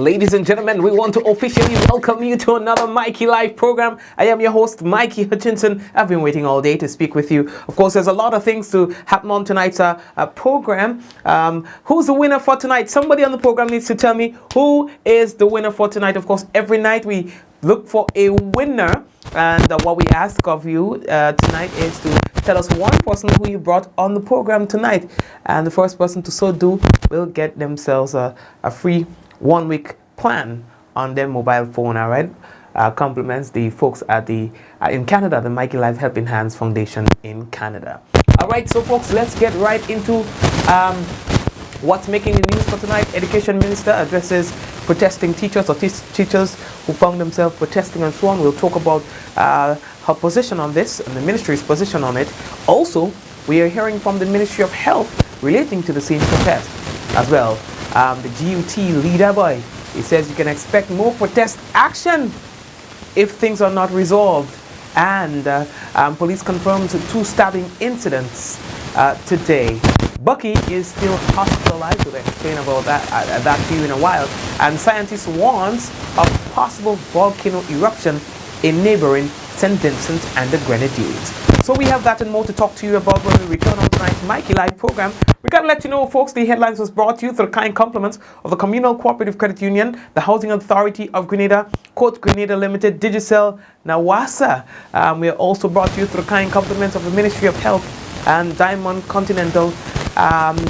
Ladies and gentlemen, we want to officially welcome you to another Mikey Live program. I am your host, Mikey Hutchinson. I've been waiting all day to speak with you. Of course, there's a lot of things to happen on tonight's program. Who's the winner for tonight? Somebody on the program needs to tell me who is the winner for tonight. Of course, every night we look for a winner. And what we ask of you tonight is to tell us one person who you brought on the program tonight. And the first person to so do will get themselves a free 1-week plan on their mobile phone, all right? Compliments the folks at in Canada, the Mikey Life Helping Hands Foundation in Canada. All right, so folks, let's get right into what's making the news for tonight. Education Minister addresses protesting teachers or teachers who found themselves protesting and so on. We'll talk about her position on this and the ministry's position on it. Also, we are hearing from the Ministry of Health relating to the same protest as well. The GUT leader boy, he says you can expect more protest action if things are not resolved. And police confirmed 2 stabbing incidents today. Bucky is still hospitalized. We'll explain about that to you in a while. And scientists warns of possible volcano eruption in neighboring St. Vincent and the Grenadines. So we have that and more to talk to you about when we return on tonight's Mikey Live program. We got to let you know, folks, the headlines was brought to you through the kind compliments of the Communal Cooperative Credit Union, the Housing Authority of Grenada, Court Grenada Limited, Digicel, Nawasa. We are also brought to you through the kind compliments of the Ministry of Health and Diamond Continental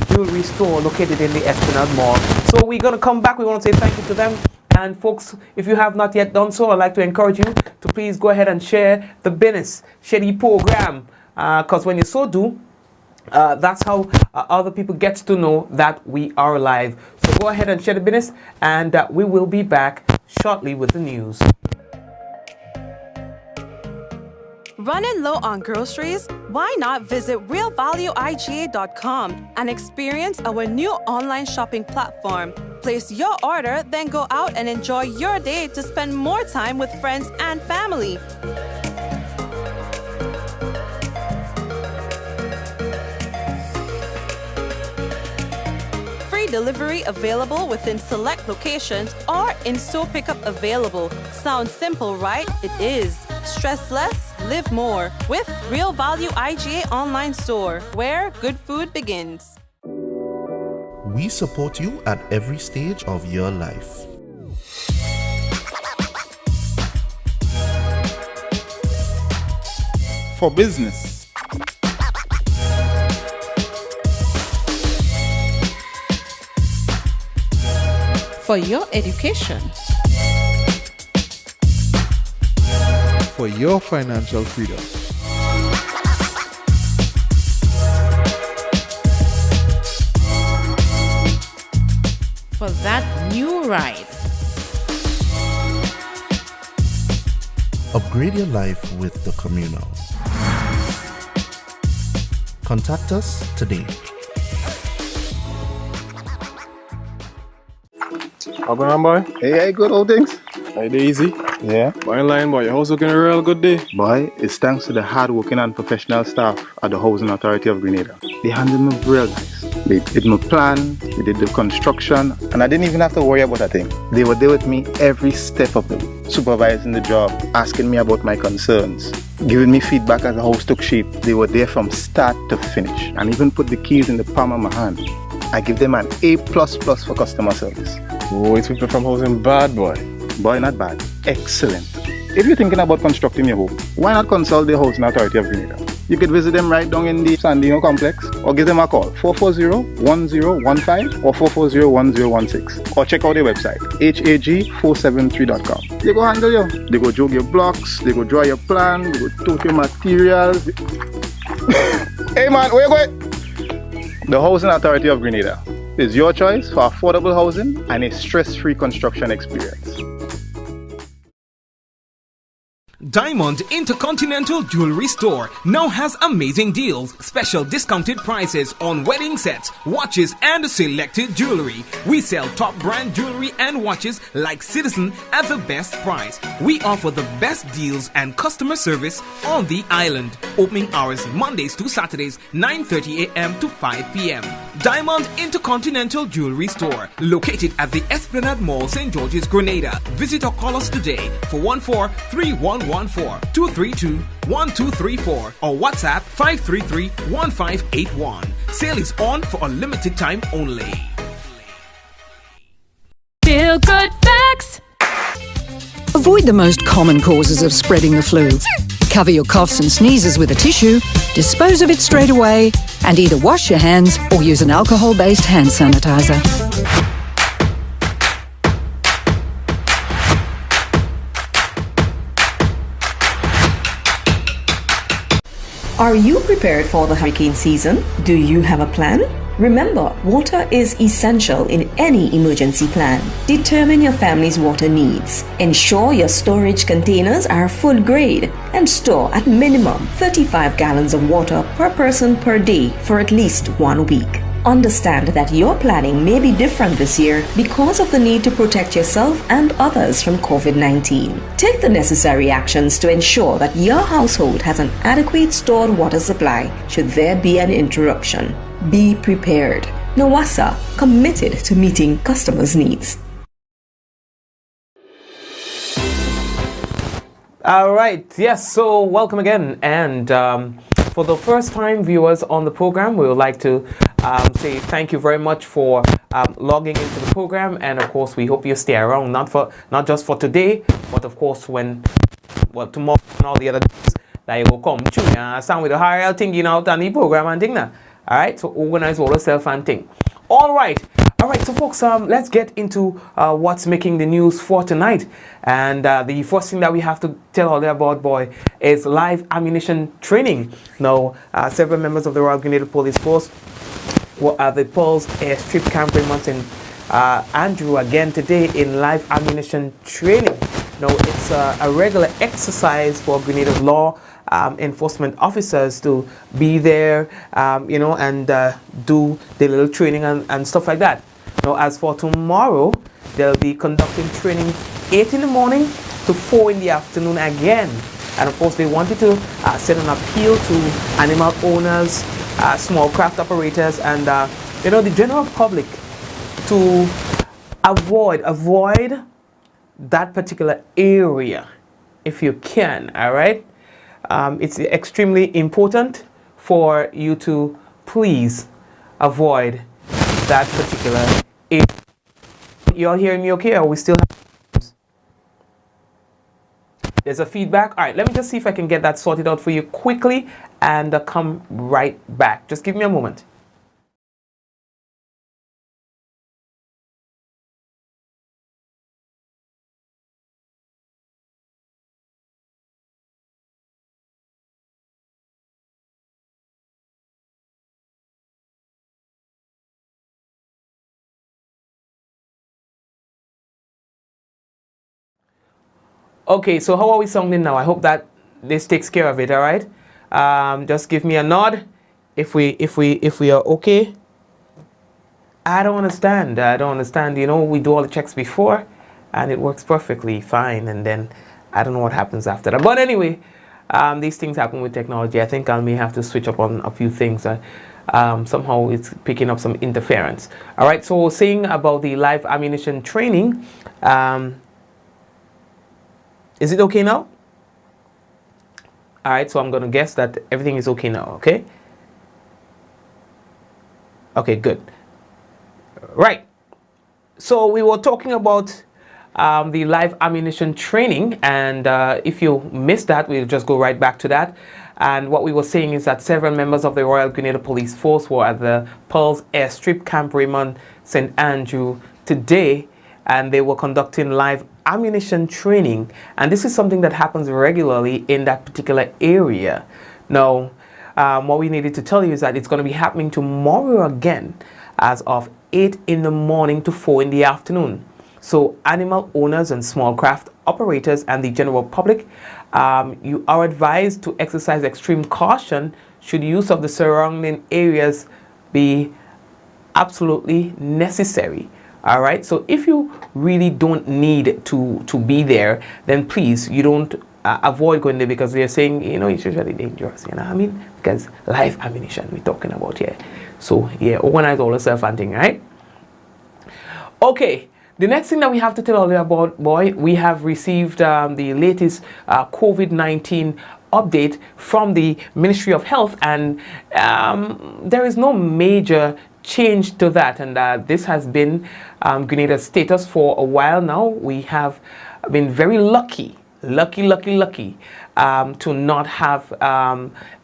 Jewelry Store located in the Esplanade Mall. So we're going to come back. We want to say thank you to them. And folks, if you have not yet done so, I'd like to encourage you to please go ahead and share the business, share the program, because when you so do, that's how other people get to know that we are live. So go ahead and share the business, and we will be back shortly with the news. Running low on groceries? Why not visit realvalueiga.com and experience our new online shopping platform? Place your order, then go out and enjoy your day to spend more time with friends and family. Free delivery available within select locations or in-store pickup available. Sounds simple, right? It is. Stress less, live more with Real Value IGA online store, where good food begins. We support you at every stage of your life. For business, for your education, for your financial freedom, for that new ride. Upgrade your life with the Communal. Contact us today. How going on, boy? Hey, good old things. Hey, easy. Yeah. Boy, in line, boy. Your house looking a real good day. Boy, it's thanks to the hard-working and professional staff at the Housing Authority of Grenada. They handled me real nice. They did my plan, they did the construction, and I didn't even have to worry about a thing. They were there with me every step of the way, supervising the job, asking me about my concerns, giving me feedback as the house took shape. They were there from start to finish, and even put the keys in the palm of my hand. I give them an A++ for customer service. Oh, it's people from housing bad, boy. Boy, not bad. Excellent. If you're thinking about constructing your home, why not consult the Housing Authority of Grenada? You could visit them right down in the Sandino complex, or give them a call 440-1015 or 440-1016, or check out their website hag473.com. They go handle you. They go jog your blocks, they go draw your plan, they go tote your materials. Hey man, where you going? The Housing Authority of Grenada is your choice for affordable housing and a stress-free construction experience. Diamond Intercontinental Jewelry Store now has amazing deals, special discounted prices on wedding sets, watches and selected jewelry. We sell top brand jewelry and watches like Citizen at the best price. We offer the best deals and customer service on the island. Opening hours Mondays to Saturdays 9:30 a.m. to 5 p.m. Diamond Intercontinental Jewelry Store, located at the Esplanade Mall, St. George's, Grenada. Visit or call us today for 143114-232-1234 or WhatsApp 533-1581. Sale is on for a limited time only. Feel good facts. Avoid the most common causes of spreading the flu. Cover your coughs and sneezes with a tissue, dispose of it straight away, and either wash your hands or use an alcohol-based hand sanitizer. Are you prepared for the hurricane season? Do you have a plan? Remember, water is essential in any emergency plan. Determine your family's water needs. Ensure your storage containers are food grade and store at minimum 35 gallons of water per person per day for at least 1 week. Understand that your planning may be different this year because of the need to protect yourself and others from COVID-19. Take the necessary actions to ensure that your household has an adequate stored water supply should there be an interruption. Be prepared. Nawasa, committed to meeting customers' needs. All right, yes, so welcome again. And for the first time viewers on the program, we would like to say thank you very much for logging into the program. And of course, we hope you stay around, not just for today, but of course tomorrow and all the other days that you will come to sound with the higher thing out on the program and thing now. All right, so organize all yourself and thing. All right, so folks, let's get into what's making the news for tonight. And the first thing that we have to tell all about, boy, is live ammunition training. Now, several members of the Royal Grenada Police Force were at the Pearls Airstrip Camp in St. Andrew again today in live ammunition training. Now, it's a regular exercise for Grenada's law enforcement officers to be there, and do the little training and stuff like that. Now, as for tomorrow, they'll be conducting training 8 in the morning to 4 in the afternoon again. And of course, they wanted to send an appeal to animal owners, small craft operators, and the general public to avoid that particular area if you can. All right. It's extremely important for you to please avoid that particular area. You all hearing me okay, or we still have... There's a feedback. All right, let me just see if I can get that sorted out for you quickly and come right back. Just give me a moment. Okay, so how are we sounding now? I hope that this takes care of it. All right, just give me a nod if we are okay. I don't understand. We do all the checks before and it works perfectly fine, and then I don't know what happens after that. But anyway, these things happen with technology. I think I may have to switch up on a few things. Somehow it's picking up some interference. All right, so saying about the live ammunition training, is it okay now? All right, so I'm going to guess that everything is okay now, okay? Okay, good. Right. So we were talking about the live ammunition training, and if you missed that, we'll just go right back to that. And what we were saying is that several members of the Royal Grenada Police Force were at the Pearls Airstrip Camp Raymond St. Andrew today, and they were conducting live ammunition training, and this is something that happens regularly in that particular area. Now, what we needed to tell you is that it's going to be happening tomorrow again as of 8 in the morning to 4 in the afternoon. So animal owners and small craft operators and the general public, you are advised to exercise extreme caution should use of the surrounding areas be absolutely necessary. All right, so if you really don't need to be there, then please, you don't avoid going there because they're saying, it's usually dangerous, you know what I mean? Because live ammunition we're talking about here. So, yeah, organize all yourself and thing, right? Okay, the next thing that we have to tell you about, boy, we have received the latest COVID-19 update from the Ministry of Health, and there is no major change to that, and this has been Grenada's status for a while now. We have been very lucky to not have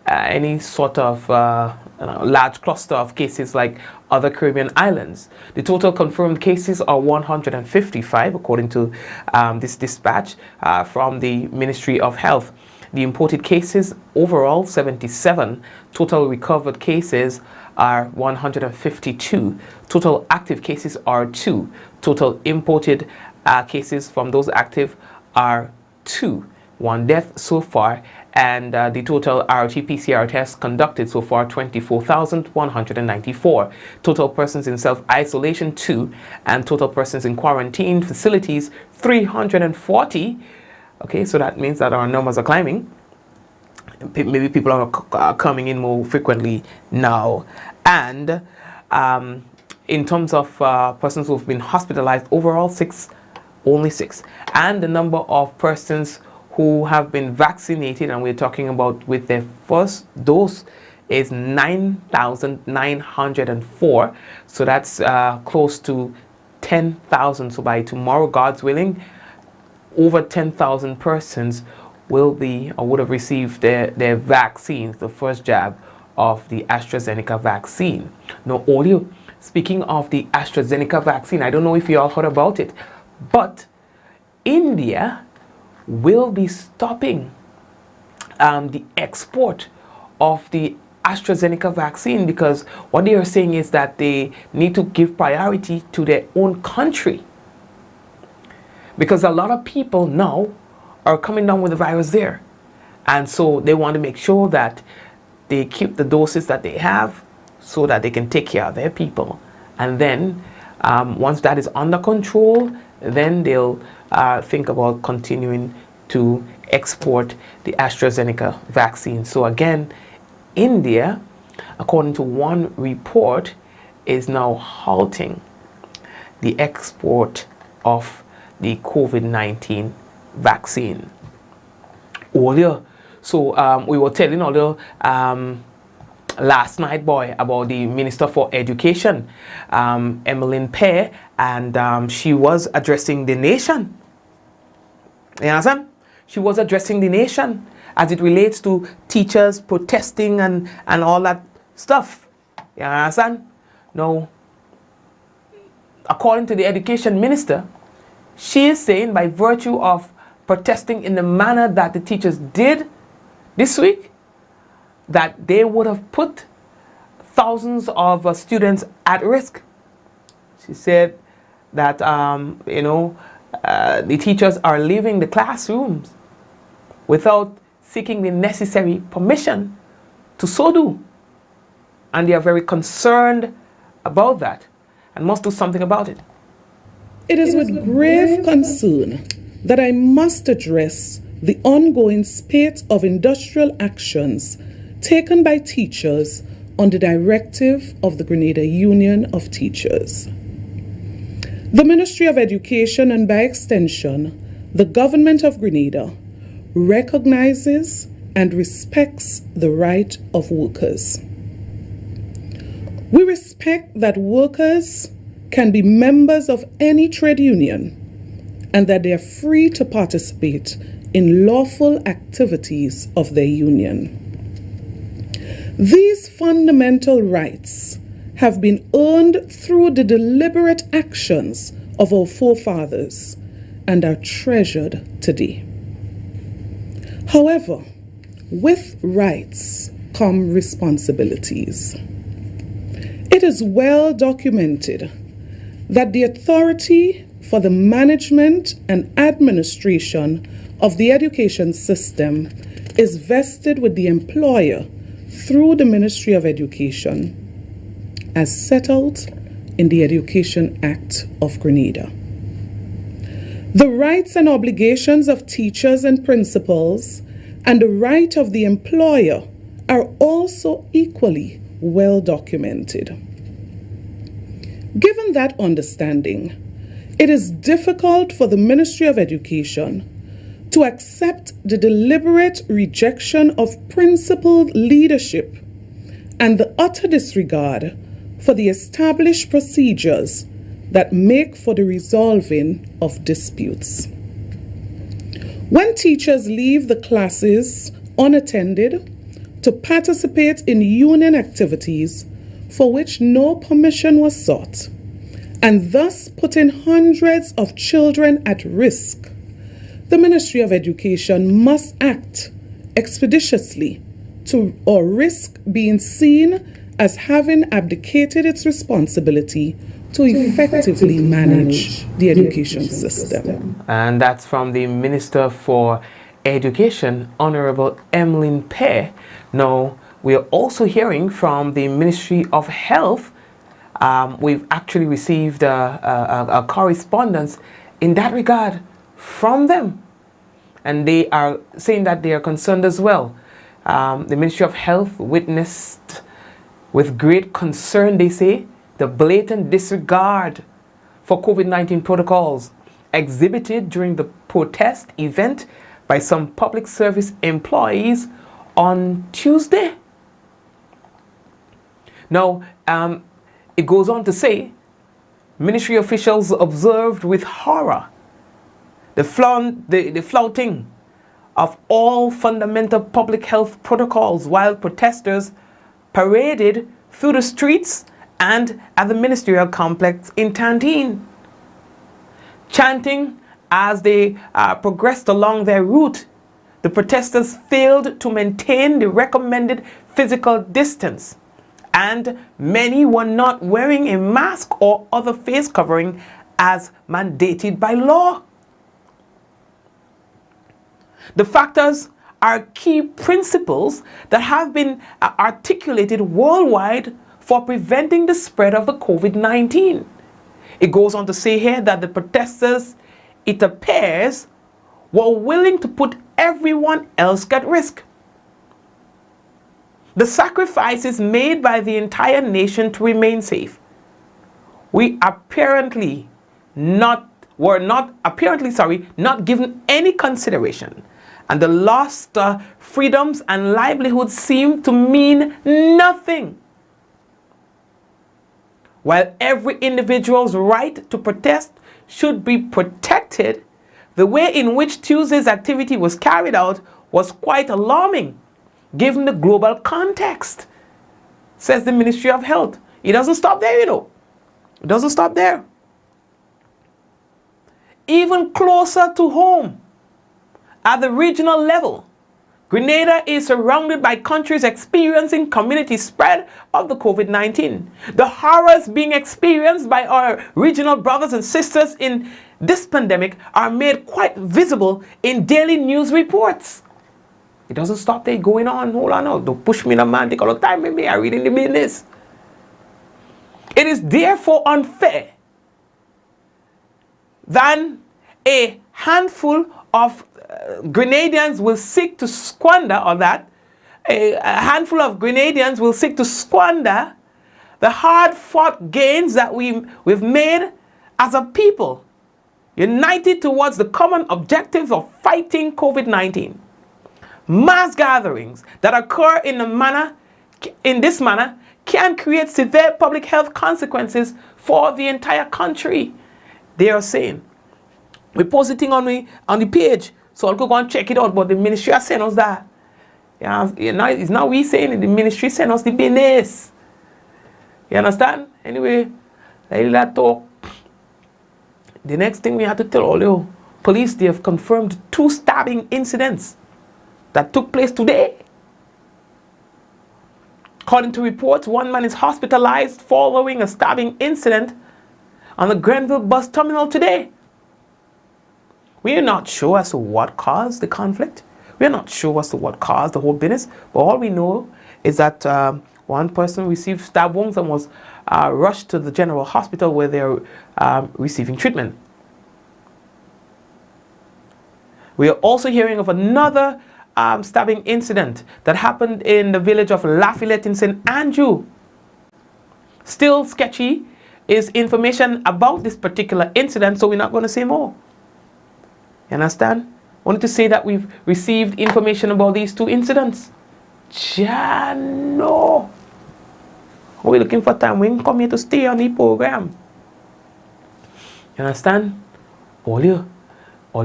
any sort of large cluster of cases like other Caribbean islands. The total confirmed cases are 155 according to this dispatch from the Ministry of Health. The imported cases overall 77. Total recovered cases are 152. Total active cases are 2. Total imported cases from those active are 2. 1 death so far, and the total RT-PCR tests conducted so far 24,194. Total persons in self-isolation 2, and total persons in quarantine facilities 340. Okay, so that means that our numbers are climbing. Maybe people are coming in more frequently now. And in terms of persons who've been hospitalized, overall only 6. And the number of persons who have been vaccinated, and we're talking about with their first dose, is 9,904. So that's close to 10,000. So by tomorrow, God's willing, over 10,000 persons will be or would have received their vaccines, the first jab of the AstraZeneca vaccine. Now, audio, speaking of the AstraZeneca vaccine, I don't know if you all heard about it, but India will be stopping the export of the AstraZeneca vaccine, because what they are saying is that they need to give priority to their own country, because a lot of people now are coming down with the virus there, and so they want to make sure that they keep the doses that they have so that they can take care of their people. And then once that is under control, then they'll think about continuing to export the AstraZeneca vaccine. So again, India, according to one report, is now halting the export of the COVID-19 vaccine. Earlier, so we were telling earlier last night, boy, about the Minister for Education, Emmeline Pear, and she was addressing the nation. You understand? She was addressing the nation as it relates to teachers protesting and all that stuff. You understand? Now, according to the Education Minister, she is saying by virtue of protesting in the manner that the teachers did this week, that they would have put thousands of students at risk. She said that, the teachers are leaving the classrooms without seeking the necessary permission to so do. And they are very concerned about that and must do something about it. It is with grave concern that I must address the ongoing spate of industrial actions taken by teachers on the directive of the Grenada Union of Teachers. The Ministry of Education, and by extension, the Government of Grenada, recognizes and respects the right of workers. We respect that workers can be members of any trade union and that they are free to participate in lawful activities of their union. These fundamental rights have been earned through the deliberate actions of our forefathers and are treasured today. However, with rights come responsibilities. It is well documented that the authority for the management and administration of the education system is vested with the employer through the Ministry of Education, as set out in the Education Act of Grenada. The rights and obligations of teachers and principals and the right of the employer are also equally well documented. Given that understanding, it is difficult for the Ministry of Education to accept the deliberate rejection of principled leadership and the utter disregard for the established procedures that make for the resolving of disputes. When teachers leave the classes unattended to participate in union activities for which no permission was sought, and thus putting hundreds of children at risk, the Ministry of Education must act expeditiously or risk being seen as having abdicated its responsibility to effectively manage the education system. And that's from the Minister for Education, Honorable Emmeline Pear. Now, we are also hearing from the Ministry of Health. We've actually received a correspondence in that regard from them. And they are saying that they are concerned as well. The Ministry of Health witnessed with great concern, they say, the blatant disregard for COVID-19 protocols exhibited during the protest event by some public service employees on Tuesday. Now, it goes on to say, ministry officials observed with horror the flouting of all fundamental public health protocols while protesters paraded through the streets and at the ministerial complex in Tantine. Chanting as they progressed along their route, the protesters failed to maintain the recommended physical distance, and many were not wearing a mask or other face covering as mandated by law. The factors are key principles that have been articulated worldwide for preventing the spread of the COVID-19. It goes on to say here that the protesters, it appears, were willing to put everyone else at risk. The sacrifices made by the entire nation to remain safe, we apparently not given any consideration, and the lost freedoms and livelihoods seem to mean nothing. While every individual's right to protest should be protected, the way in which Tuesday's activity was carried out was quite alarming, given the global context, says the Ministry of Health. It doesn't stop there, you know. It doesn't stop there. Even closer to home, at the regional level, Grenada is surrounded by countries experiencing community spread of the COVID-19. The horrors being experienced by our regional brothers and sisters in this pandemic are made quite visible in daily news reports. It doesn't stop there, going on. Hold on now. Don't push me in a man. Take a lot of time with me. I read in the business. It is therefore unfair than a handful of Grenadians will seek to squander, or that a handful of Grenadians will seek to squander the hard-fought gains that we've made as a people, united towards the common objectives of fighting COVID-19. Mass gatherings that occur in this manner can create severe public health consequences for the entire country, they are saying. We post it on the page, so I'll go and check it out, but the ministry has sent us that. Yeah, it's not we saying it, the ministry sent us the business. You understand? Anyway, let that talk. The next thing we have to tell all you, police, they have confirmed 2 stabbing incidents that took place today. According to reports, one man is hospitalized following a stabbing incident on the Grenville bus terminal today. We are not sure as to what caused the conflict. We are not sure as to what caused the whole business. But all we know is that one person received stab wounds and was rushed to the general hospital where they are receiving treatment. We are also hearing of another stabbing incident that happened in the village of Lafayette in St. Andrew. Still sketchy is information about this particular incident, so we're not going to say more. You understand? Wanted to say that we've received information about these two incidents. Jano. We're looking for time. We ain't come here to stay on the program. You understand? All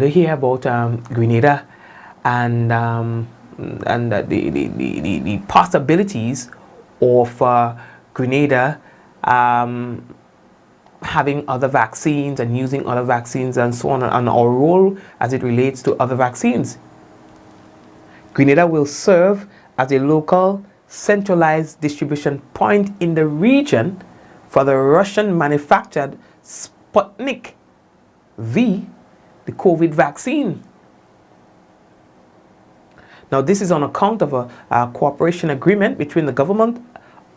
you hear about Grenada and the possibilities of Grenada having other vaccines and using other vaccines and so on, and our role as it relates to other vaccines. Grenada will serve as a local centralized distribution point in the region for the Russian manufactured Sputnik V, the COVID vaccine. Now, this is on account of a cooperation agreement between the government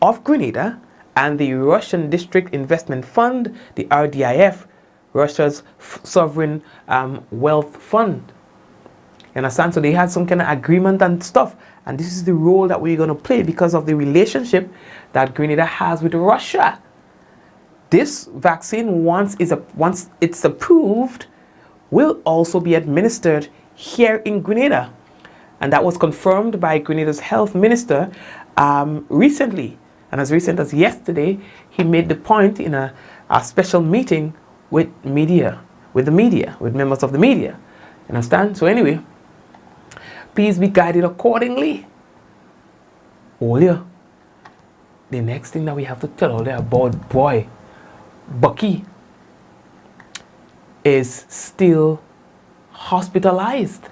of Grenada and the Russian District Investment Fund, the RDIF, Russia's sovereign wealth fund. You understand? So they had some kind of agreement and stuff. And this is the role that we're going to play because of the relationship that Grenada has with Russia. This vaccine, once it's approved, will also be administered here in Grenada. And that was confirmed by Grenada's health minister recently. And as recent as yesterday, he made the point in a special meeting with members of the media. You understand? So anyway, please be guided accordingly. The next thing that we have to tell all there about, boy, Bucky is still hospitalized.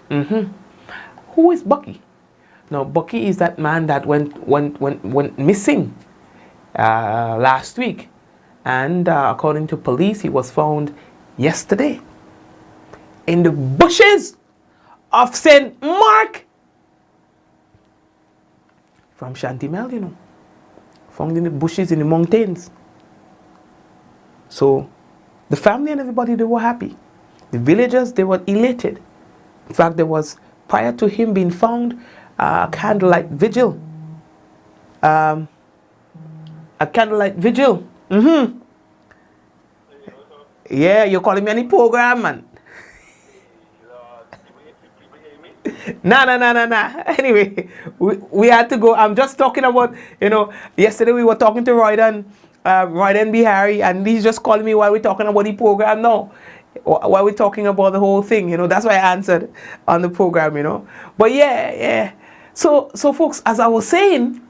Who is Bucky? Now, Bucky is that man that went missing last week. And according to police, he was found yesterday in the bushes of St. Mark from Chantimel, you know. Found in the bushes in the mountains. So, the family and everybody, they were happy. The villagers, they were elated. In fact, there was, prior to him being found, a candlelight vigil. A candlelight vigil. Yeah, you're calling me any program, man. Nah. Anyway, we had to go. I'm just talking about, yesterday we were talking to Royden Bihari, and he's just calling me while we're talking about the program now. While we're talking about the whole thing, that's why I answered on the program, But yeah. So folks, as I was saying,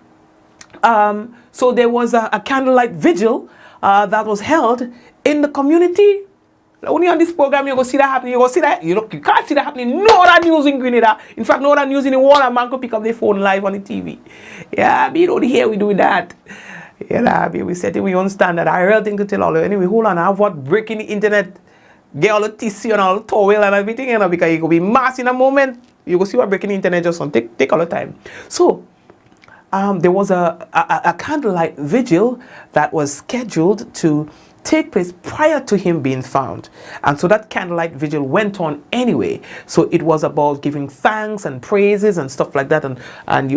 so there was a candlelight vigil that was held in the community. Only on this program you go see that happening. You can't see that happening. No other news in Grenada. In fact, no other news in the world. A man could pick up their phone live on the TV. Yeah, we don't hear we do that. Yeah, we setting we own standard. I real thing to tell all of you. Anyway, hold on. I have what breaking the internet. Get all the tissue and all the towel and everything, because you go be mass in a moment. You go see what breaking the internet just on. Take all the time. So, there was a candlelight vigil that was scheduled to take place prior to him being found. And so that candlelight vigil went on anyway. So it was about giving thanks and praises and stuff like that. And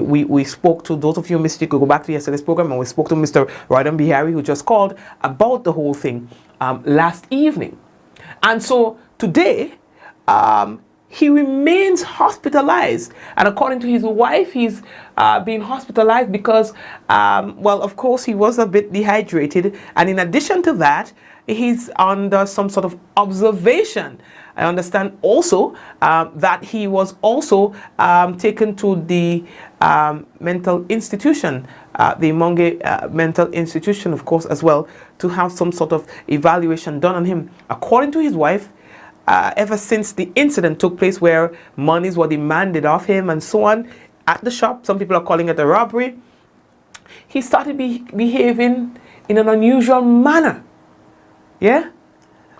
we spoke to, those of you who missed it, go back to yesterday's program, and we spoke to Mr. Royden Bihari, who just called about the whole thing last evening. And so today, he remains hospitalized. And according to his wife, he's been hospitalized because, of course, he was a bit dehydrated. And in addition to that, he's under some sort of observation. I understand also that he was also taken to the mental institution, the Monge mental institution, of course, as well, to have some sort of evaluation done on him. According to his wife, ever since the incident took place where monies were demanded of him and so on at the shop, some people are calling it a robbery, he started behaving in an unusual manner. Yeah?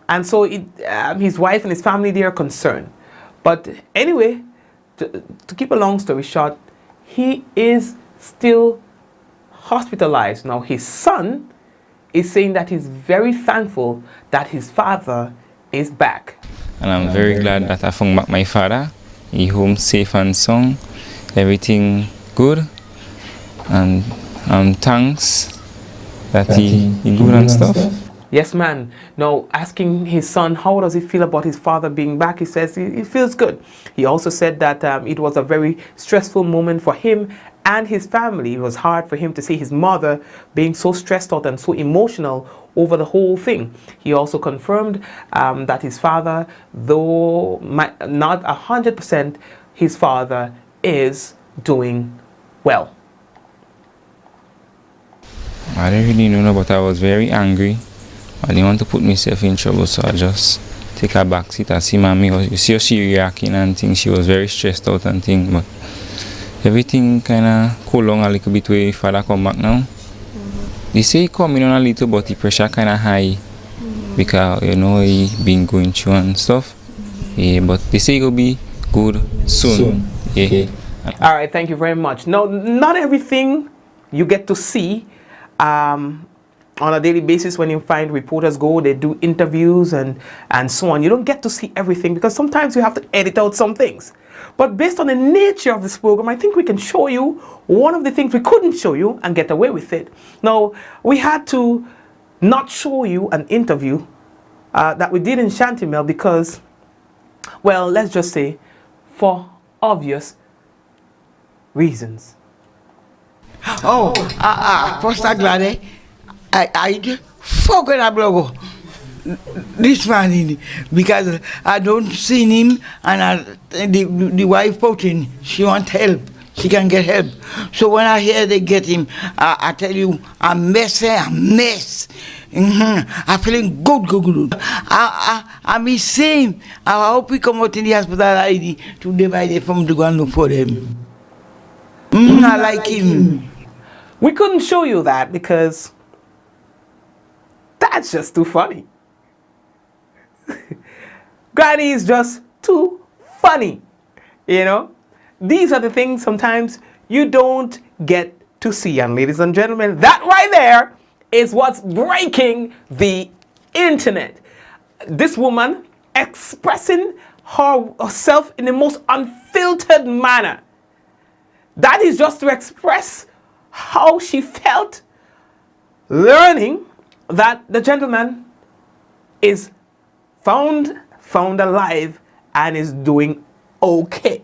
And so his wife and his family, they are concerned. But anyway, to keep a long story short, he is still hospitalized. Now, his son is saying that he's very thankful that his father is back. and I'm very glad that I found back my father. He home safe and sound, everything good, and thanks that he good and stuff. Yes, man. Now, asking his son, how does he feel about his father being back? He says he feels good. He also said that it was a very stressful moment for him and his family. It was hard for him to see his mother being so stressed out and so emotional over the whole thing. He also confirmed that his father, though not 100%, his father is doing well. I didn't really know, but I was very angry. I didn't want to put myself in trouble, so I just take a back seat and see mommy. You see how she reacting and things. She was very stressed out and things, but everything kind of cool down a little bit when father come back now. They say he coming on a little, but the pressure kind of high because you know he been going through and stuff. Yeah, but they say he'll be good soon. Yeah. Okay. All right, thank you very much. No, not everything you get to see. On a daily basis, when you find reporters go, they do interviews and so on. You don't get to see everything because sometimes you have to edit out some things. But based on the nature of this program, I think we can show you one of the things we couldn't show you and get away with it. Now, we had to not show you an interview that we did in Shantimel because, well, let's just say, for obvious reasons. First I'm glad I forgot about this man because I don't see him and the wife Putin, she want help. She can get help. So when I hear they get him, I tell you, a mess. I'm feeling good. I'm same. I hope we come out in the hospital ID to divide it from the one for them. I like him. We couldn't show you that because that's just too funny. Granny is just too funny. You know? These are the things sometimes you don't get to see. And ladies and gentlemen, that right there is what's breaking the internet. This woman expressing herself in the most unfiltered manner. That is just to express how she felt learning that the gentleman is found alive and is doing okay.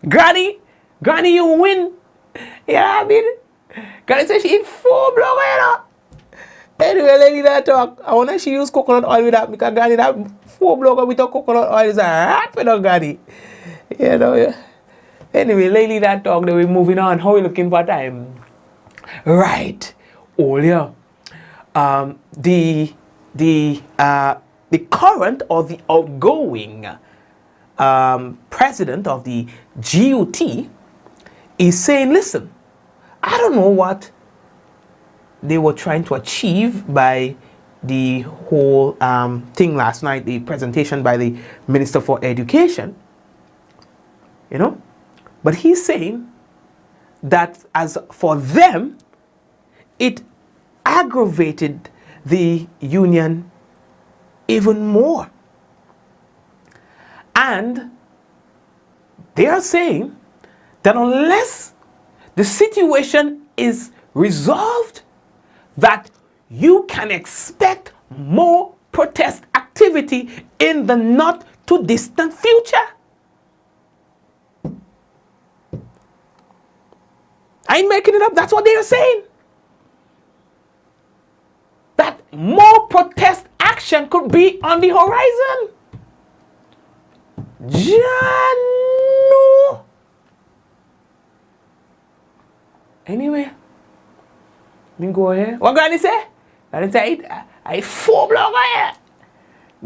Granny, you win. Yeah, I mean, Granny said she eat 4 blubber, you know. Anyway, lady that talk, I wonder she use coconut oil with that because Granny that 4 blubber without coconut oil is a rat with Granny. You know, yeah. Anyway, lady that talk, then we're moving on. How are we looking for time? Right. Earlier, the current or the outgoing president of the GUT is saying, listen, I don't know what they were trying to achieve by the whole thing last night, the presentation by the Minister for Education, you know, but he's saying that as for them, it aggravated the union even more. And they are saying that unless the situation is resolved, that you can expect more protest activity in the not too distant future. I ain't making it up. That's what they are saying. That more protest action could be on the horizon. Jano. Anyway, let me go ahead. What Granny say? Granny say, I 4 blog here.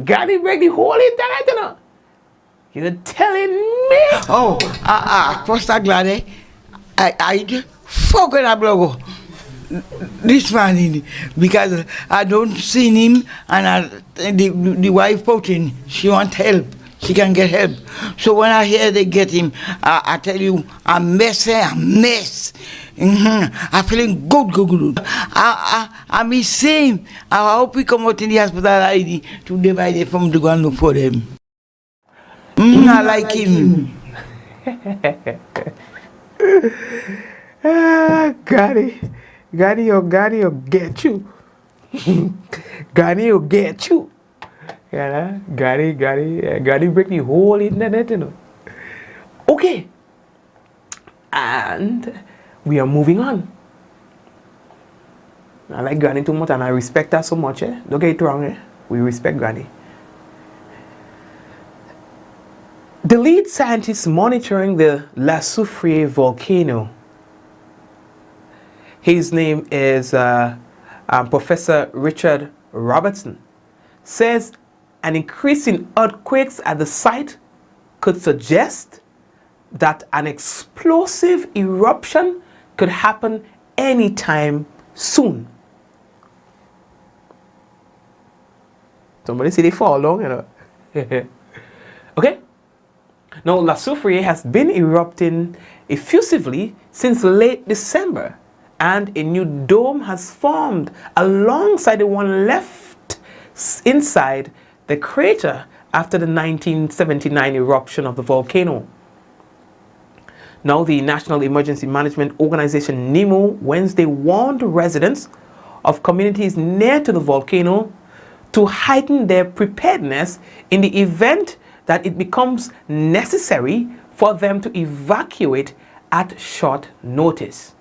Granny break the whole internet, you know. You're telling me? First I'm glad I forgot about this man because I don't see him and the wife Putin, she want help. she can get help. So when I hear they get him, I tell you, a mess. I'm feeling good. I'm the same. I hope we come out in the hospital to divide it from to go and look for them. I like him. Granny will get you. Granny will get you. Yeah, Granny break the whole internet, you know. Okay. And we are moving on. I like Granny too much and I respect her so much. Don't get it wrong. We respect Granny. The lead scientist monitoring the La Soufrière volcano, his name is Professor Richard Robertson, says an increase in earthquakes at the site could suggest that an explosive eruption could happen anytime soon. Somebody say they fall along, you know. Okay? Now, La Soufrière has been erupting effusively since late December, and a new dome has formed alongside the one left inside the crater after the 1979 eruption of the volcano. Now, the National Emergency Management Organization, NEMO, Wednesday warned residents of communities near to the volcano to heighten their preparedness in the event that it becomes necessary for them to evacuate at short notice.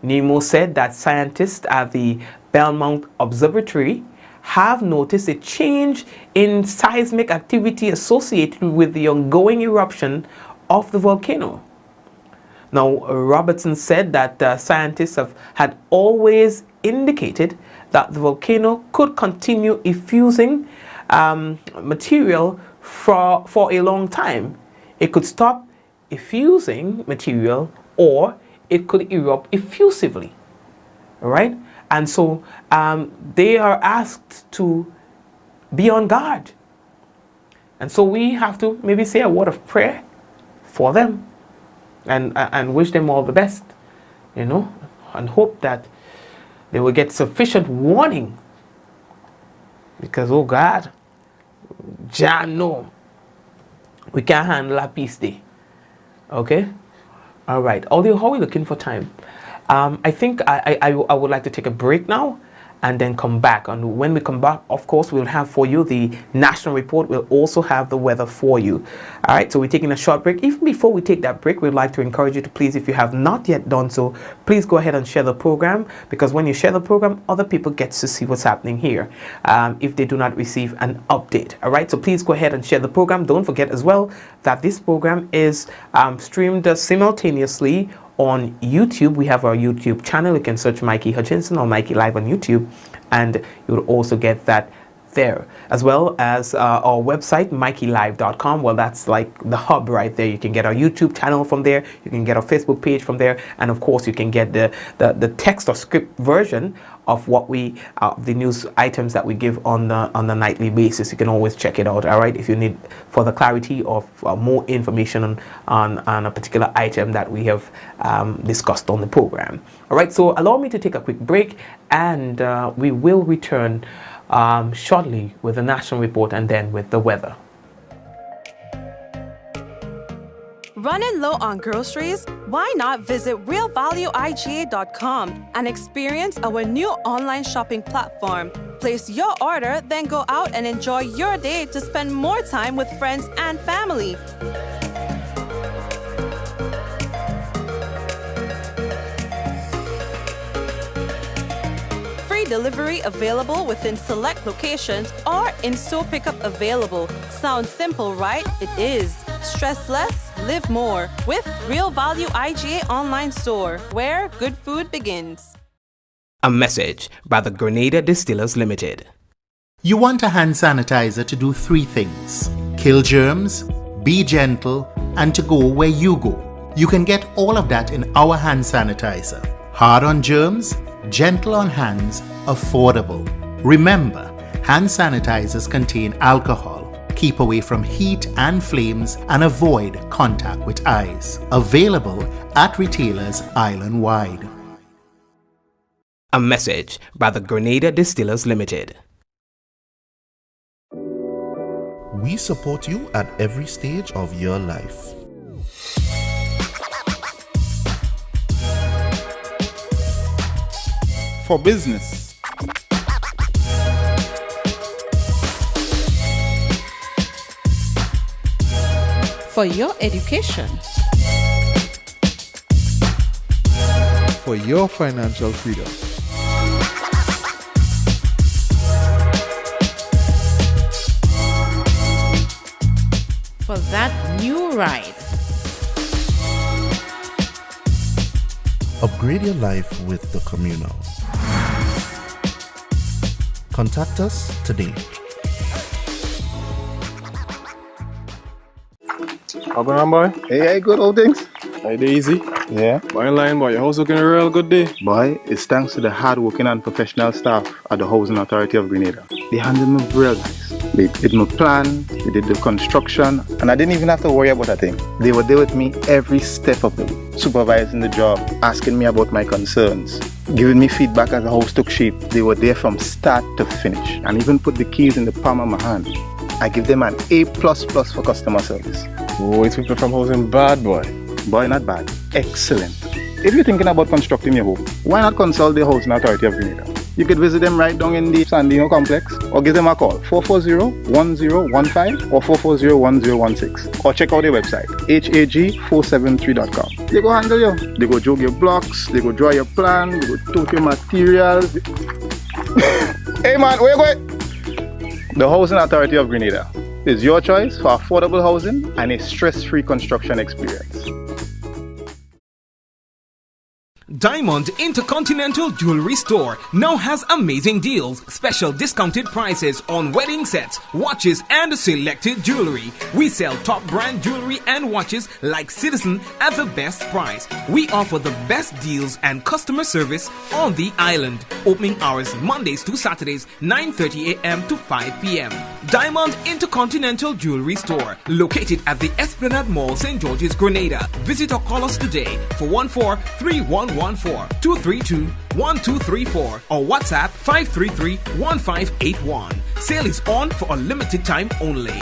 NEMO said that scientists at the Belmont Observatory have noticed a change in seismic activity associated with the ongoing eruption of the volcano. Now, Robertson said that scientists had always indicated that the volcano could continue effusing material for a long time. It could stop effusing material or it could erupt effusively. All right? And so they are asked to be on guard. And so we have to maybe say a word of prayer for them and wish them all the best, you know, and hope that they will get sufficient warning. Because, oh God, Jah know we can't handle a peace day. Okay? All right. Although, how are we looking for time? I think I would like to take a break now and then come back. And when we come back, of course, we'll have for you the national report. We'll also have the weather for you. All right, so we're taking a short break. Even before we take that break, we'd like to encourage you to please, if you have not yet done so, please go ahead and share the program, because when you share the program, other people get to see what's happening here if they do not receive an update. All right, so please go ahead and share the program. Don't forget as well that this program is streamed simultaneously on YouTube. We have our YouTube channel. You can search Mikey Hutchinson or Mikey Live on YouTube, and you will also get that there, as well as our website, mikeylive.com. Well, that's like the hub right there. You can get our YouTube channel from there. You can get our Facebook page from there, and of course, you can get the text or script version of what we the news items that we give on the nightly basis. You can always check it out. All right, if you need further clarity or more information on a particular item that we have discussed on the program. All right, so allow me to take a quick break, and we will return shortly with the national report and then with the weather. Running low on groceries? Why not visit realvalueiga.com and experience our new online shopping platform? Place your order, then go out and enjoy your day to spend more time with friends and family. Free delivery available within select locations or in-store pickup available. Sounds simple, right? It is. Stress less, live more with Real Value IGA online store, where good food begins. A message by the Grenada Distillers Limited. You want a hand sanitizer to do 3 things: kill germs, be gentle, and to go where you go. You can get all of that in our hand sanitizer. Hard on germs, gentle on hands, affordable. Remember, hand sanitizers contain alcohol. keep away from heat and flames, and avoid contact with eyes. Available at retailers island-wide. A message by the Grenada Distillers Limited. We support you at every stage of your life. For business. For your education. For your financial freedom. For that new ride. Upgrade your life with the Communal. Contact us today. How going on, boy? Hey, good old things. Hey, easy. Yeah. Boy, in line, boy. Your house looking a real good day. Boy, it's thanks to the hard-working and professional staff at the Housing Authority of Grenada. They handled me real nice. They did my plan, they did the construction, and I didn't even have to worry about a thing. They were there with me every step of the way, supervising the job, asking me about my concerns, giving me feedback as the house took shape. They were there from start to finish, and even put the keys in the palm of my hand. I give them an A++ for customer service. Boy, it's people from housing bad, boy. Boy, not bad. Excellent. If you're thinking about constructing your home, why not consult the Housing Authority of Grenada? You could visit them right down in the Sandino complex, or give them a call 440-1015 or 440-1016, or check out their website hag473.com. They go handle you. They go jog your blocks, they go draw your plan, they go tote your materials. Hey man, where you going? The Housing Authority of Grenada is your choice for affordable housing and a stress-free construction experience. Diamond Intercontinental Jewelry Store now has amazing deals, special discounted prices on wedding sets, watches and selected jewelry. We sell top brand jewelry and watches like Citizen at the best price. We offer the best deals and customer service on the island. Opening hours Mondays to Saturdays 9:30 a.m. to 5 p.m. Diamond Intercontinental Jewelry Store, located at the Esplanade Mall, St. George's, Grenada. Visit or call us today for 14-3114-232-1234 or WhatsApp 533-1581. Sale is on for a limited time only.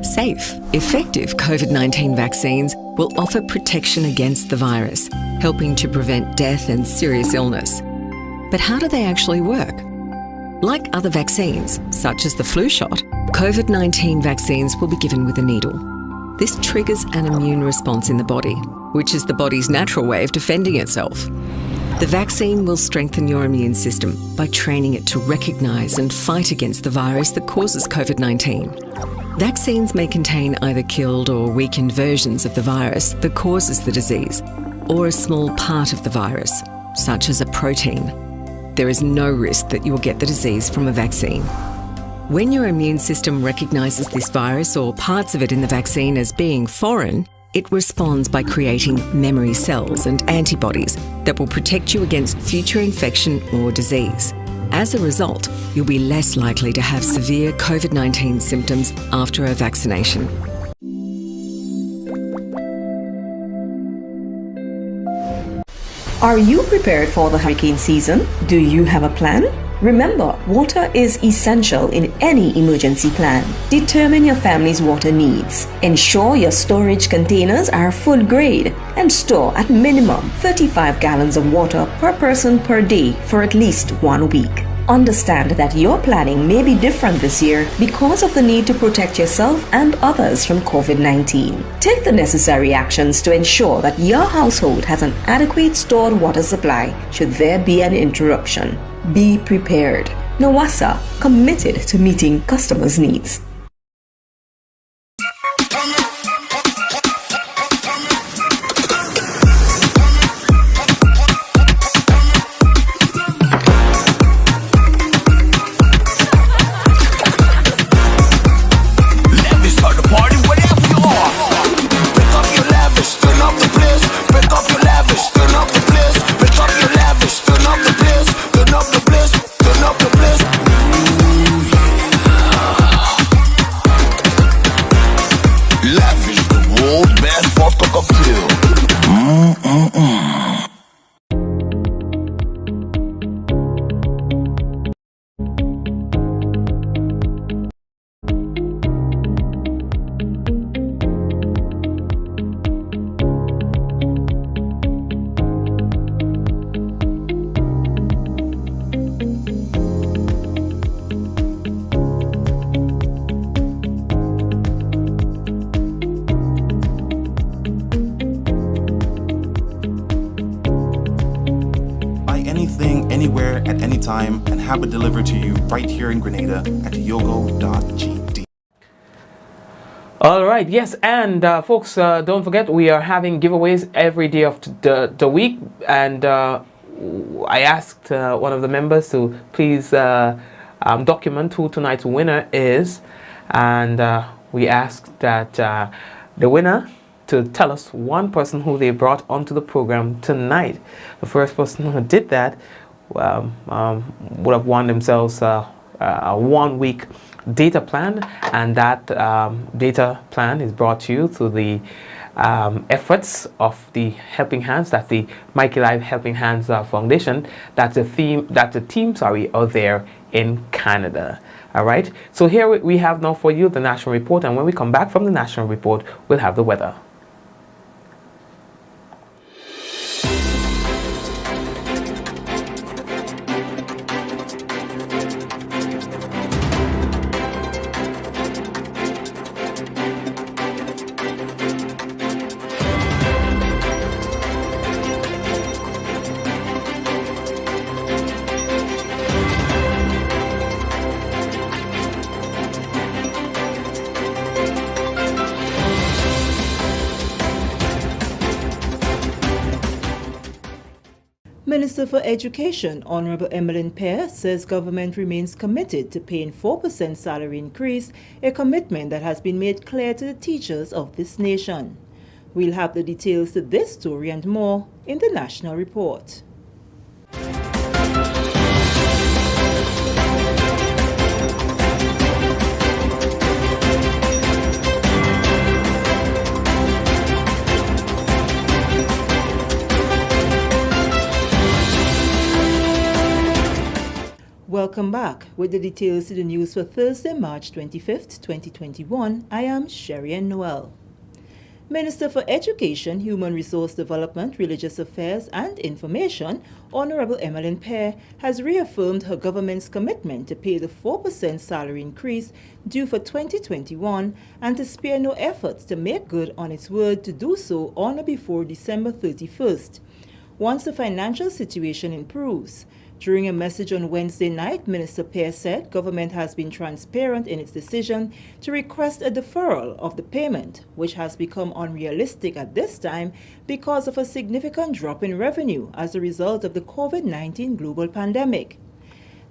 Safe, effective COVID-19 vaccines will offer protection against the virus, helping to prevent death and serious illness. But how do they actually work? Like other vaccines, such as the flu shot, COVID-19 vaccines will be given with a needle. This triggers an immune response in the body, which is the body's natural way of defending itself. The vaccine will strengthen your immune system by training it to recognise and fight against the virus that causes COVID-19. Vaccines may contain either killed or weakened versions of the virus that causes the disease, or a small part of the virus, such as a protein. There is no risk that you will get the disease from a vaccine. When your immune system recognises this virus or parts of it in the vaccine as being foreign, it responds by creating memory cells and antibodies that will protect you against future infection or disease. As a result, you'll be less likely to have severe COVID-19 symptoms after a vaccination. Are you prepared for the hurricane season? Do you have a plan? Remember, water is essential in any emergency plan. Determine your family's water needs. Ensure your storage containers are food grade and store at minimum 35 gallons of water per person per day for at least 1 week. Understand that your planning may be different this year because of the need to protect yourself and others from COVID-19. Take the necessary actions to ensure that your household has an adequate stored water supply should there be an interruption. Be prepared. NAWASA, committed to meeting customers' needs. Turn up the place, anything, anywhere, at any time, and have it delivered to you right here in Grenada at yogo.gd. All right, yes, and folks, don't forget we are having giveaways every day of the week, and I asked one of the members to please document who tonight's winner is, and we asked that the winner to tell us one person who they brought onto the program tonight. The first person who did that would have won themselves a 1 week data plan, and that data plan is brought to you through the efforts of the Helping Hands, that's the Mikey Live Helping Hands Foundation. That's a team out there in Canada. All right, so here we have now for you the national report, and when we come back from the national report, we'll have the weather. Minister for Education, Honorable Emmeline Pear, says government remains committed to paying 4% salary increase, a commitment that has been made clear to the teachers of this nation. We'll have the details to this story and more in the national report. Welcome back. With the details to the news for Thursday, March 25th, 2021, I am Sherry Noel. Minister for Education, Human Resource Development, Religious Affairs and Information, Honorable Emmeline Pear, has reaffirmed her government's commitment to pay the 4% salary increase due for 2021 and to spare no efforts to make good on its word to do so on or before December 31st, once the financial situation improves. During a message on Wednesday night, Minister Pear said government has been transparent in its decision to request a deferral of the payment, which has become unrealistic at this time because of a significant drop in revenue as a result of the COVID-19 global pandemic.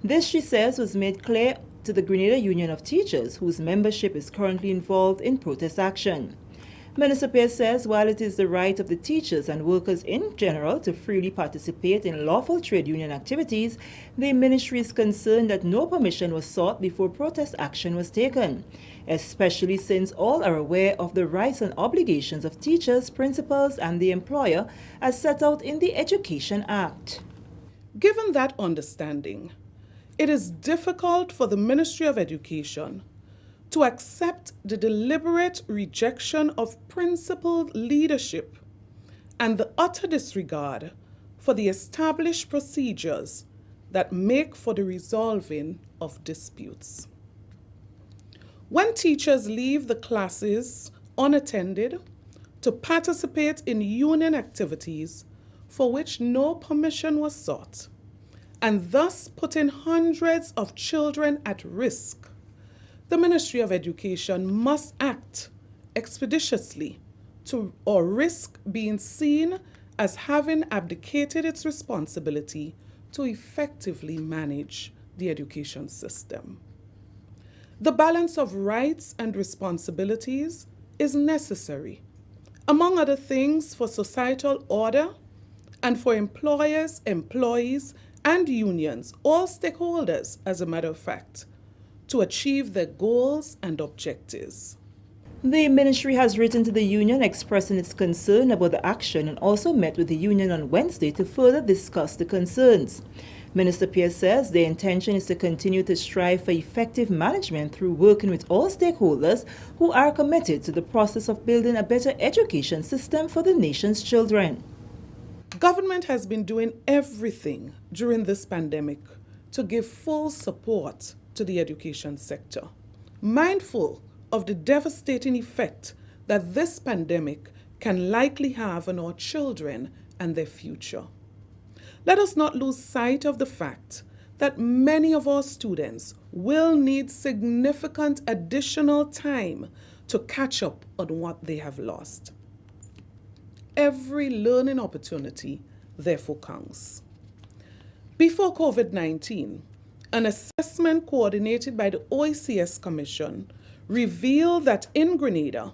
This, she says, was made clear to the Grenada Union of Teachers, whose membership is currently involved in protest action. Minister Pear says while it is the right of the teachers and workers in general to freely participate in lawful trade union activities, the ministry is concerned that no permission was sought before protest action was taken, especially since all are aware of the rights and obligations of teachers, principals, and the employer as set out in the Education Act. Given that understanding, it is difficult for the Ministry of Education to accept the deliberate rejection of principled leadership and the utter disregard for the established procedures that make for the resolving of disputes. When teachers leave the classes unattended to participate in union activities for which no permission was sought, and thus putting hundreds of children at risk, the Ministry of Education must act expeditiously or risk being seen as having abdicated its responsibility to effectively manage the education system. The balance of rights and responsibilities is necessary, among other things, for societal order and for employers, employees, and unions, all stakeholders, as a matter of fact, to achieve their goals and objectives. The ministry has written to the union expressing its concern about the action and also met with the union on Wednesday to further discuss the concerns. Minister Pear says their intention is to continue to strive for effective management through working with all stakeholders who are committed to the process of building a better education system for the nation's children. Government has been doing everything during this pandemic to give full support to the education sector, mindful of the devastating effect that this pandemic can likely have on our children and their future. let us not lose sight of the fact that many of our students will need significant additional time to catch up on what they have lost. Every learning opportunity, therefore, counts. Before COVID-19, an assessment coordinated by the OECS Commission revealed that in Grenada,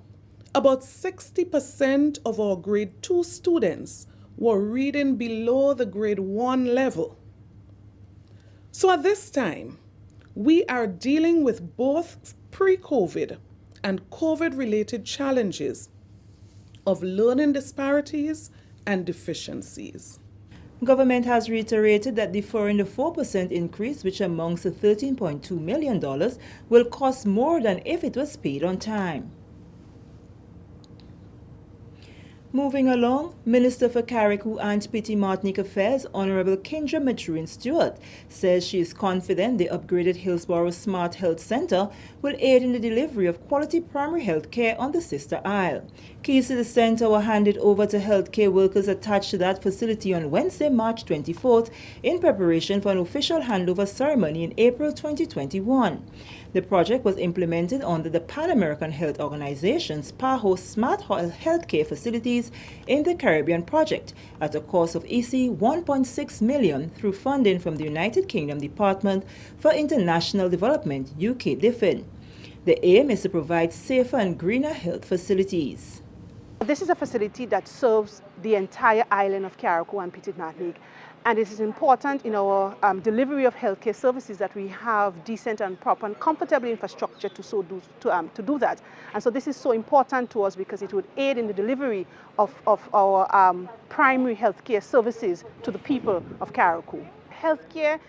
about 60% of our grade 2 students were reading below the grade 1 level. So at this time, we are dealing with both pre-COVID and COVID-related challenges of learning disparities and deficiencies. Government has reiterated that deferring the 4% increase, which amounts to $13.2 million, will cost more than if it was paid on time. Moving along, Minister for Carriacou and Petite Martinique Affairs, Honorable Kendra Mathurin Stewart, says she is confident the upgraded Hillsborough Smart Health Center will aid in the delivery of quality primary health care on the Sister Isle. Keys to the center were handed over to healthcare workers attached to that facility on Wednesday, March 24th, in preparation for an official handover ceremony in April 2021. The project was implemented under the Pan American Health Organization's PAHO Smart Healthcare Facilities in the Caribbean project at a cost of EC 1.6 million through funding from the United Kingdom Department for International Development, UK DFID. The aim is to provide safer and greener health facilities. This is a facility that serves the entire island of Carriacou and Petite Martinique. And it is important in our delivery of healthcare services that we have decent and proper and comfortable infrastructure to do that. And so this is so important to us because it would aid in the delivery of our primary healthcare services to the people of Carriacou. Healthcare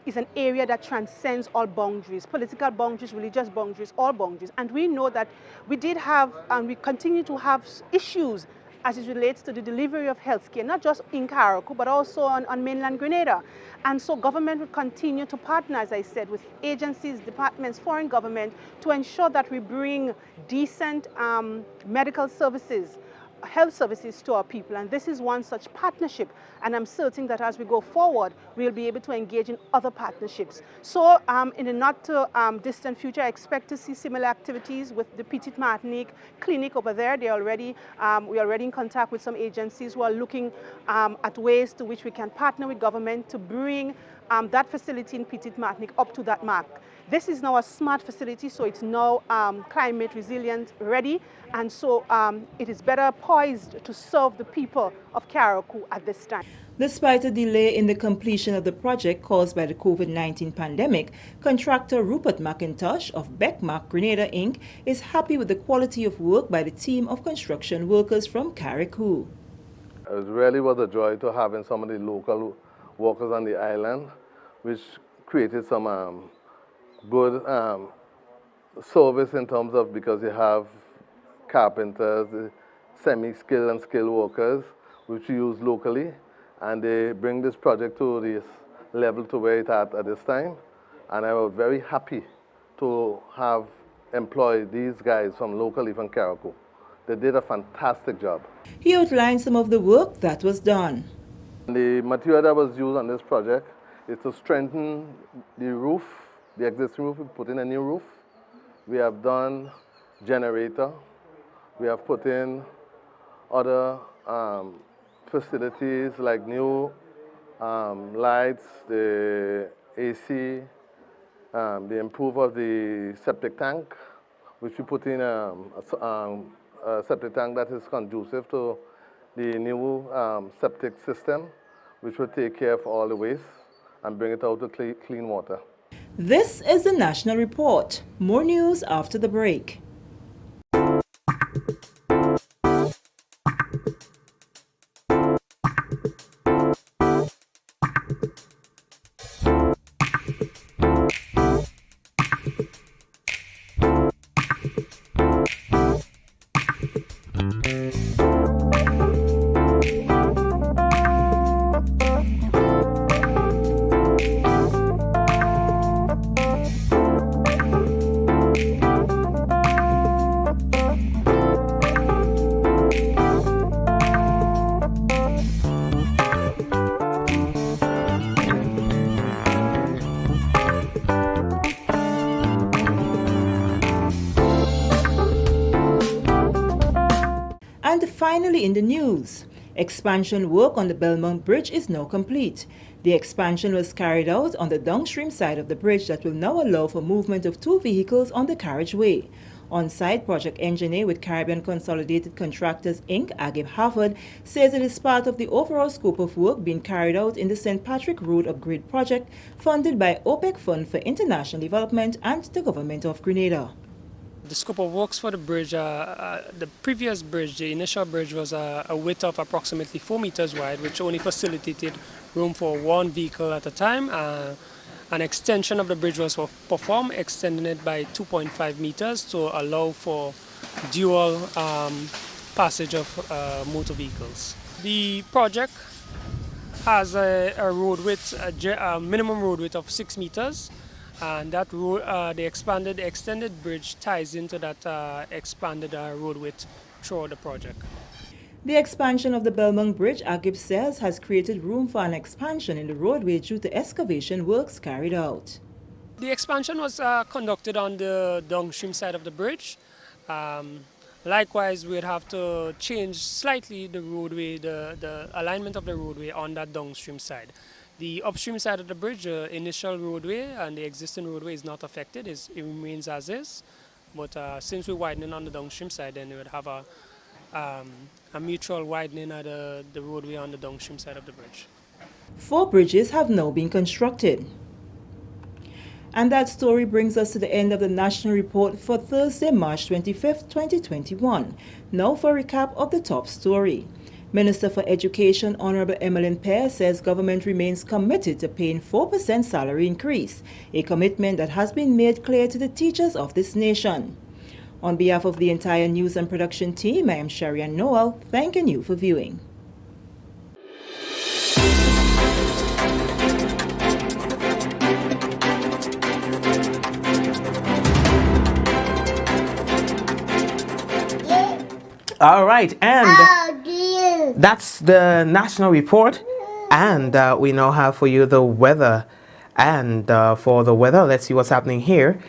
is an area that transcends all boundaries, political boundaries, religious boundaries, all boundaries. And we know that we did have and we continue to have issues as it relates to the delivery of healthcare, not just in Carriacou, but also on mainland Grenada. And so government will continue to partner, as I said, with agencies, departments, foreign government, to ensure that we bring decent medical services, health services to our people. And this is one such partnership. And I'm certain that as we go forward, we'll be able to engage in other partnerships. So in the not too distant future, I expect to see similar activities with the Petite Martinique clinic over there. We're already in contact with some agencies who are looking at ways to which we can partner with government to bring that facility in Petite Martinique up to that mark. This is now a smart facility, so it's now climate resilient ready, and so it is better poised to serve the people of Carriacou at this time. Despite a delay in the completion of the project caused by the COVID-19 pandemic, contractor Rupert McIntosh of Beckmark Grenada Inc. is happy with the quality of work by the team of construction workers from Carriacou. It really was a joy to having some of the local workers on the island, which created some good service in terms of, because you have carpenters, semi-skilled and skilled workers, which we use locally, and they bring this project to this level to where it's at this time. And I was very happy to have employed these guys from locally from Carriacou. They did a fantastic job. He outlined some of the work that was done. The material that was used on this project is to strengthen the roof, the existing roof. We put in a new roof. We have done generator. We have put in other facilities like new lights, the AC, the improve of the septic tank, which we put in a septic tank that is conducive to the new septic system, which will take care of all the waste and bring it out to clean water. This is the National Report. More news after the break. Finally in the news, expansion work on the Belmont Bridge is now complete. The expansion was carried out on the downstream side of the bridge that will now allow for movement of 2 vehicles on the carriageway. On-site project engineer with Caribbean Consolidated Contractors Inc., Agib Harvard, says it is part of the overall scope of work being carried out in the St. Patrick Road Upgrade Project funded by OPEC Fund for International Development and the Government of Grenada. The scope of works for the bridge, the previous bridge, the initial bridge was a width of approximately 4 meters wide, which only facilitated room for 1 vehicle at a time. An extension of the bridge was performed, extending it by 2.5 meters to allow for dual passage of motor vehicles. The project has a road width, a minimum road width of 6 meters. And that road, the extended bridge ties into that expanded road width throughout the project. The expansion of the Belmont Bridge, Agib says, has created room for an expansion in the roadway due to excavation works carried out. The expansion was conducted on the downstream side of the bridge. Likewise, we'd have to change slightly the roadway, the alignment of the roadway on that downstream side. The upstream side of the bridge, the initial roadway and the existing roadway is not affected, it remains as is. But since we're widening on the downstream side, then we would have a mutual widening of the roadway on the downstream side of the bridge. 4 bridges have now been constructed. And that story brings us to the end of the National Report for Thursday, March 25th, 2021. Now for a recap of the top story. Minister for Education, Honorable Emmeline Pear, says government remains committed to paying 4% salary increase, a commitment that has been made clear to the teachers of this nation. On behalf of the entire news and production team, I am Sharian Noel, thanking you for viewing. All right, and that's the national report, and we now have for you the weather. And for the weather, let's see what's happening here.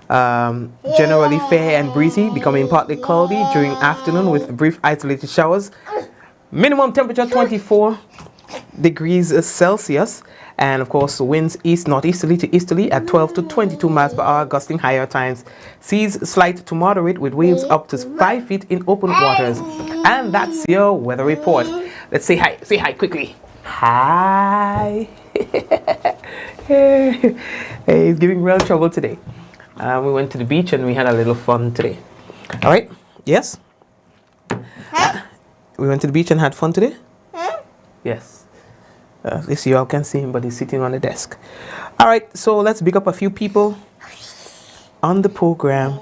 Generally fair and breezy, becoming partly cloudy during afternoon with brief isolated showers. Minimum temperature 24 degrees Celsius. And of course, winds east northeasterly to easterly at 12 to 22 miles per hour, gusting higher times. Seas slight to moderate with waves up to 5 feet in open waters. And that's your weather report. Let's say hi. Say hi quickly. Hi. Hey, he's giving real trouble today. We went to the beach and we had a little fun today. All right. Yes. We went to the beach and had fun today. Yes. At least you all can see him, but he's sitting on the desk. All right, so let's pick up a few people on the program.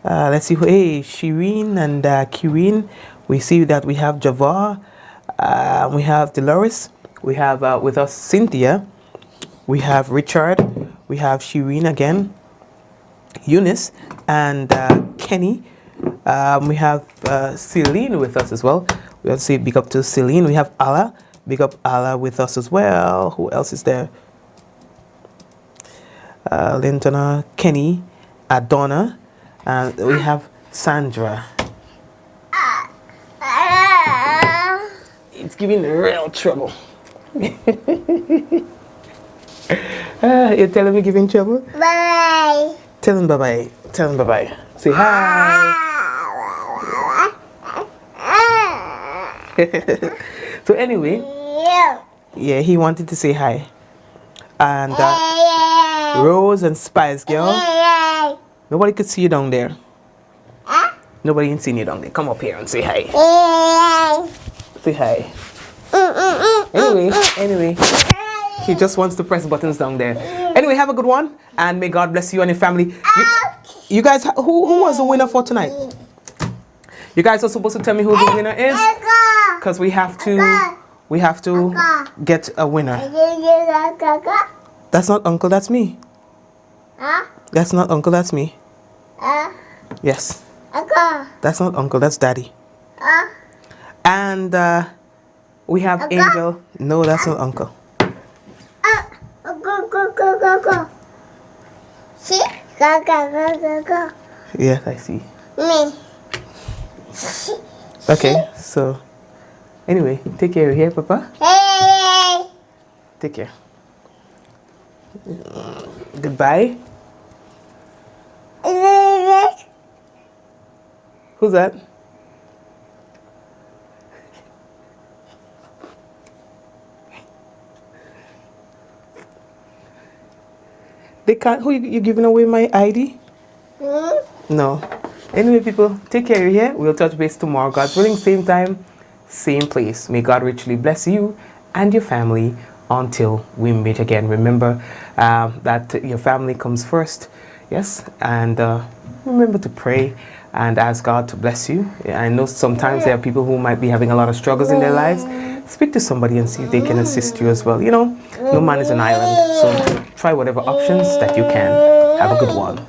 Let's see. Hey, Shireen and Kireen. We see that we have Javar. We have Dolores. We have with us Cynthia. We have Richard. We have Shireen again. Eunice and Kenny. We have Celine with us as well. We also say big up to Celine. We have Allah. Big up Allah with us as well. Who else is there? Lintona, Kenny, Adonna, and we have Sandra. It's giving real trouble. You're telling me giving trouble? Bye. Tell him bye bye. Tell him bye bye. Say hi. So anyway, yeah, he wanted to say hi. And Rose and Spice Girl. Nobody could see you down there. Nobody can see you down there. Come up here and say hi. Say hi. Anyway, he just wants to press buttons down there. Anyway, have a good one, and may God bless you and your family. You guys, who was the winner for tonight? You guys are supposed to tell me who the winner is, because we have to get a winner. That's not Uncle, that's me. That's not Uncle, that's me. Yes. That's not Uncle, that's Daddy. And we have Angel. No, that's not Uncle. See? Yes, I see. Me. Okay, so anyway, take care here, Papa. Take care. Goodbye. Who's that? They can't. Who you giving away my ID? No. Anyway, people, take care here. We'll touch base tomorrow. God's willing, same time, same place. May God richly bless you and your family until we meet again. Remember that your family comes first. Yes, and remember to pray and ask God to bless you. I know sometimes there are people who might be having a lot of struggles in their lives. Speak to somebody and see if they can assist you as well. You know, no man is an island, so try whatever options that you can. Have a good one.